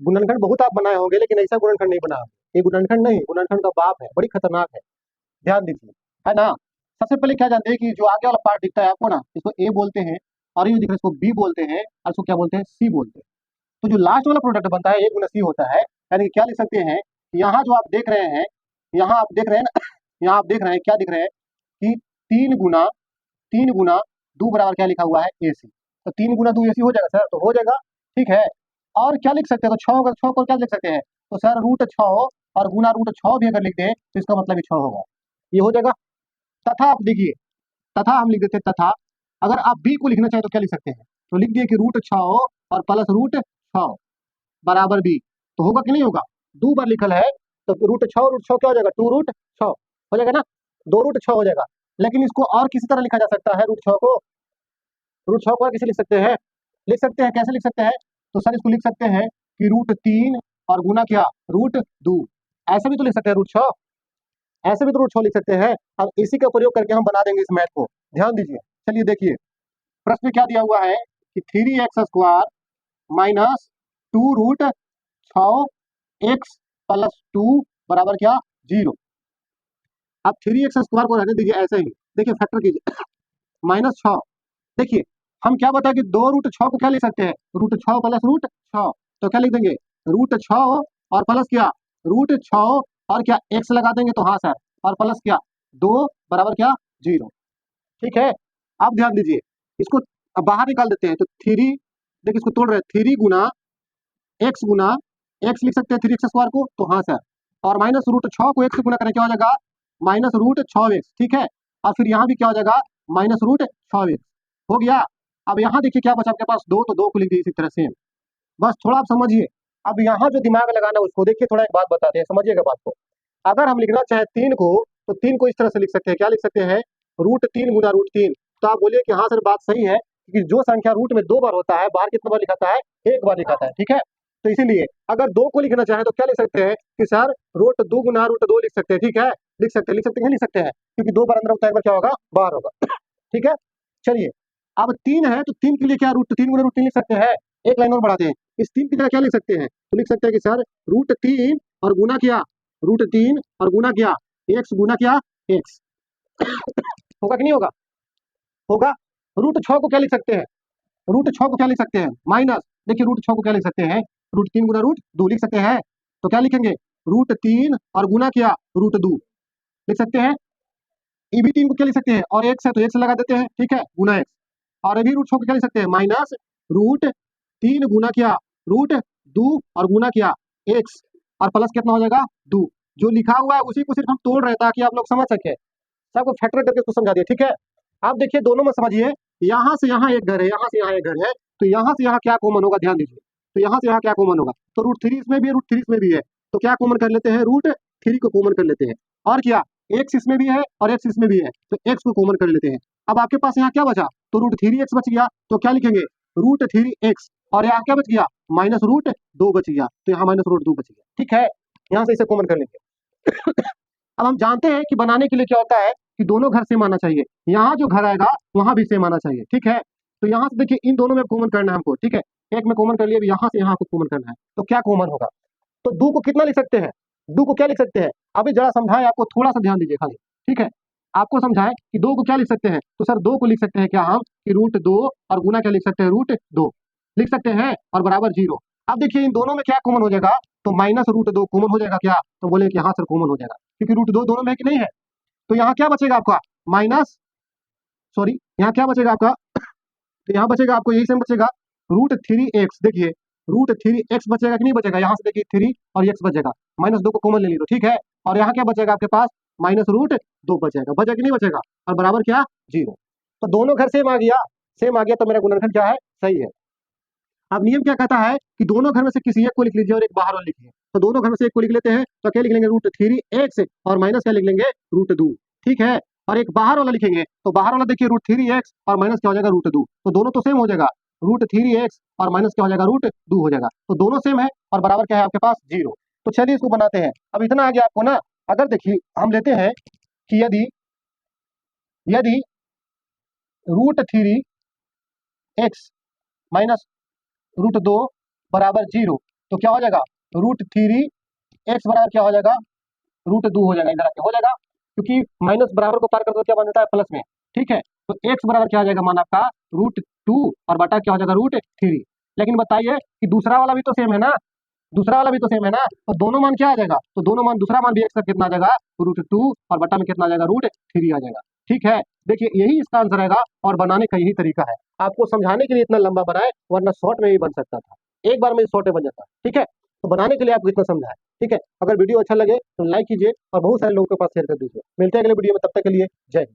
गुणनखंड बहुत आप बनाए होंगे, लेकिन ऐसा गुणनखंड नहीं बना। ये गुणनखंड नहीं, गुणनखंड का बाप है, बड़ी खतरनाक है, ध्यान दीजिए, है ना। सबसे पहले क्या जानते हैं कि जो आगे वाला पार्ट दिखता है आपको ना, इसको ए बोलते हैं, और ये दिख रहा है इसको बी बोलते हैं, और इसको क्या बोलते हैं, सी बोलते हैं। तो जो लास्ट वाला प्रोडक्ट बनता है ए गुना सी होता है, यानी कि क्या लिख सकते हैं, यहाँ जो आप देख रहे हैं, यहाँ आप देख रहे हैं ना, यहाँ आप देख रहे हैं, क्या दिख रहे हैं कि 3 गुना 2 बराबर क्या लिखा हुआ है, ए सी। तो 3 गुना 2 ए सी हो जाएगा सर, तो हो जाएगा, ठीक है। और क्या लिख सकते हैं, तो 6 होगा, 6 को क्या लिख सकते हैं, तो सर √6 और गुना √6 भी अगर लिख दें तो इसका मतलब ही 6 होगा, ये हो जाएगा। तथा आप देखिए, तथा हम लिख देते हैं, तथा अगर आप बी को लिखना चाहें तो क्या लिख सकते हैं, तो लिख दिए कि √6 और प्लस √6 बराबर बी, तो होगा कि नहीं होगा, 2 बार लिखल है, तो √6 क्या हो जाएगा, 2√6 हो जाएगा ना, 2√6 हो जाएगा। लेकिन इसको और किसी तरह लिखा जा सकता है, √6 को और किसे लिख सकते हैं, कैसे लिख सकते हैं, तो सर इसको लिख सकते हैं कि √3 और गुना क्या, √2, ऐसे भी तो लिख सकते हैं √6, ऐसे भी तो √6 लिख सकते हैं। अब इसी का प्रयोग करके हम बना देंगे इस मैथ को, ध्यान दीजिए। चलिए देखिए, प्रश्न में क्या दिया हुआ है कि 3x² माइनस 2√6x प्लस 2 बराबर क्या, 0। अब 3x² को रहने दीजिए ऐसे ही, देखिए फैक्टर कीजिए, -6, देखिए हम क्या बताए कि 2√6 को क्या लिख सकते हैं, √6 प्लस √6, तो क्या लिख देंगे, √6 और प्लस क्या, √6 और क्या x लगा देंगे, तो हाँ सर, और प्लस क्या 2 बराबर क्या 0, ठीक है। अब ध्यान दीजिए, इसको अब बाहर निकाल देते हैं, तो 3, देखिए इसको तोड़ रहे हैं, 3 गुना x लिख सकते हैं 3x² को, तो हाँ सर, और माइनस √6 को x से गुना करें क्या हो जाएगा, -√6x, ठीक है। और फिर यहाँ भी क्या हो जाएगा, -√6x, हो गया। अब यहाँ देखिए क्या बचा आपके पास, 2, तो 2 को लिख दीजिए इसी तरह से, बस थोड़ा आप समझिए। अब यहाँ जो दिमाग लगाना है उसको देखिए, थोड़ा एक बात बताते हैं, समझिएगा बात को। अगर हम लिखना चाहें 3 को, तो 3 को इस तरह से लिख सकते हैं, क्या लिख सकते हैं, √3 गुना √3, तो आप बोलिए कि हाँ सर बात सही है, क्योंकि जो संख्या रूट में 2 बार होता है, बाहर कितना बार लिखाता है, 1 बार लिखाता है, ठीक है। तो इसीलिए अगर 2 को लिखना चाहें तो क्या लिख सकते हैं कि सर √2 गुना √2 लिख सकते हैं, ठीक है, लिख सकते हैं, क्योंकि 2 बार अंदर होता है, एक बार क्या होगा, बाहर होगा, ठीक है। चलिए, अब 3 है, तो 3 के लिए क्या √3 गुना √3 लिख सकते हैं, एक लाइन और बढ़ाते हैं, इस 3 की जगह क्या लिख सकते हैं, तो लिख सकते हैं कि सर √3 और गुना क्या, √3 और गुना क्या, x गुना क्या, x, होगा कि नहीं होगा, होगा। √6 को क्या लिख सकते हैं, √6 को क्या लिख सकते हैं, माइनस, देखिए √6 को क्या लिख सकते हैं, √3 गुना √2 लिख सकते हैं, तो क्या लिखेंगे, √3 और गुना क्या, √2 लिख सकते हैं। ये भी 3 को क्या लिख सकते हैं, और x है तो x लगा देते हैं, ठीक है, गुना x, और अभी √6 को क्या लिख सकते हैं, माइनस √3 गुना क्या, √2 और गुना क्या, x, और प्लस कितना हो जाएगा, 2। जो लिखा हुआ है उसी को सिर्फ हम तोड़ रहे हैं ताकि आप लोग समझ सके, सबको फैक्टर करके उसको समझा दिया, ठीक है। आप देखिए दोनों में समझिए, यहाँ से यहाँ एक घर है, यहाँ से यहाँ एक घर है, तो यहाँ से यहाँ क्या कॉमन होगा, ध्यान दीजिए, तो यहाँ से यहाँ क्या कॉमन होगा, तो √3 इसमें भी है, √3 इसमें भी है, तो क्या कॉमन कर लेते हैं, √3 को कॉमन कर लेते हैं, और क्या x इसमें भी है और x इसमें भी है, तो x को कॉमन कर लेते हैं। अब आपके पास यहाँ क्या बचा, तो √3x बच गया, तो क्या लिखेंगे, √3x, और यहाँ क्या बच गया, -√2 बच गया, तो यहाँ -√2 बच गया, ठीक है, यहाँ से इसे कॉमन कर लेंगे। अब हम जानते हैं कि बनाने के लिए क्या होता है कि दोनों घर सेम आना चाहिए, यहाँ जो घर आएगा वहां भी सेम आना चाहिए, ठीक है। तो यहाँ से देखिए इन दोनों में कॉमन करना है हमको, ठीक है, एक में कॉमन कर लिया, यहाँ से यहाँ को कॉमन करना है, तो क्या कॉमन होगा, तो 2 को कितना लिख सकते हैं, 2 को क्या लिख सकते हैं, अभी जरा समझाएं, आपको थोड़ा सा ध्यान दीजिए खाली, ठीक है, आपको समझाएं कि 2 को क्या लिख सकते हैं, तो सर 2 को लिख सकते हैं क्या हम कि √2 और गुना क्या लिख सकते हैं, √2 लिख सकते हैं, और बराबर 0। अब देखिए इन दोनों में क्या कॉमन हो जाएगा, तो -√2 कॉमन हो जाएगा क्या, तो बोले कि हाँ सर कॉमन हो जाएगा, क्योंकि √2 दोनों में है कि नहीं है, तो यहाँ क्या बचेगा आपका, माइनस, सॉरी यहाँ क्या बचेगा आपका, तो यहाँ बचेगा आपको यही सेम बचेगा, √3x, देखिए √3x बचेगा कि नहीं बचेगा, यहाँ से देखिए 3 और x बचेगा, -2 को कॉमन ले ली तो ठीक है, और यहाँ क्या बचेगा आपके पास, -√2 बचेगा, बचेगा कि नहीं बचेगा, और बराबर क्या 0। तो दोनों घर सेम आ गया, सेम आ गया, तो मेरा गुणनखंड क्या है, सही है। अब नियम क्या कहता है कि दोनों घर में से किसी एक को लिख लीजिए और एक बाहर वाला लिखिए, तो दोनों घर में से एक को लिख लेते हैं, तो क्या लिख लेंगे, √3x और माइनस क्या लिख लेंगे, √2, ठीक है। और एक बाहर वाला लिखेंगे, तो बाहर वाला देखिए √3x और माइनस क्या हो जाएगा, √2, तो दोनों तो सेम हो जाएगा, √3x और माइनस क्या हो जाएगा, √2 हो जाएगा, तो दोनों सेम है, और बराबर क्या है आपके पास 0। तो चलिए इसको बनाते हैं, अब इतना आ गया आपको ना। अगर देखिए हम लेते हैं कि यदि यदि √3x माइनस √2 बराबर 0, तो क्या हो जाएगा, √3 x बराबर क्या हो जाएगा, √2 हो जाएगा, इधर आके हो जाएगा, क्योंकि माइनस बराबर को पार करते क्या बन जाता है, प्लस में। ठीक है, तो x बराबर क्या हो जाएगा, मान आपका √2 और बटा क्या हो जाएगा, √3। लेकिन बताइए कि दूसरा वाला भी तो सेम है ना, दूसरा वाला भी तो सेम है ना, तो दोनों मान क्या आ जाएगा, तो दोनों मान दूसरा मान भी x का कितना आ जाएगा, √2 और बटा में कितना आ जाएगा, √3 आ जाएगा। ठीक है, देखिए यही इसका आंसर आएगा और बनाने का यही तरीका है। आपको समझाने के लिए इतना लंबा बनाए, वरना शॉर्ट में भी बन सकता था, एक बार में शॉर्ट में बन जाता। ठीक है, तो बनाने के लिए आपको इतना समझा है। ठीक है, अगर वीडियो अच्छा लगे तो लाइक कीजिए और बहुत सारे लोगों के पास शेयर कर दीजिए। मिलते हैं अगले वीडियो में, तब तक के लिए जय हिंद।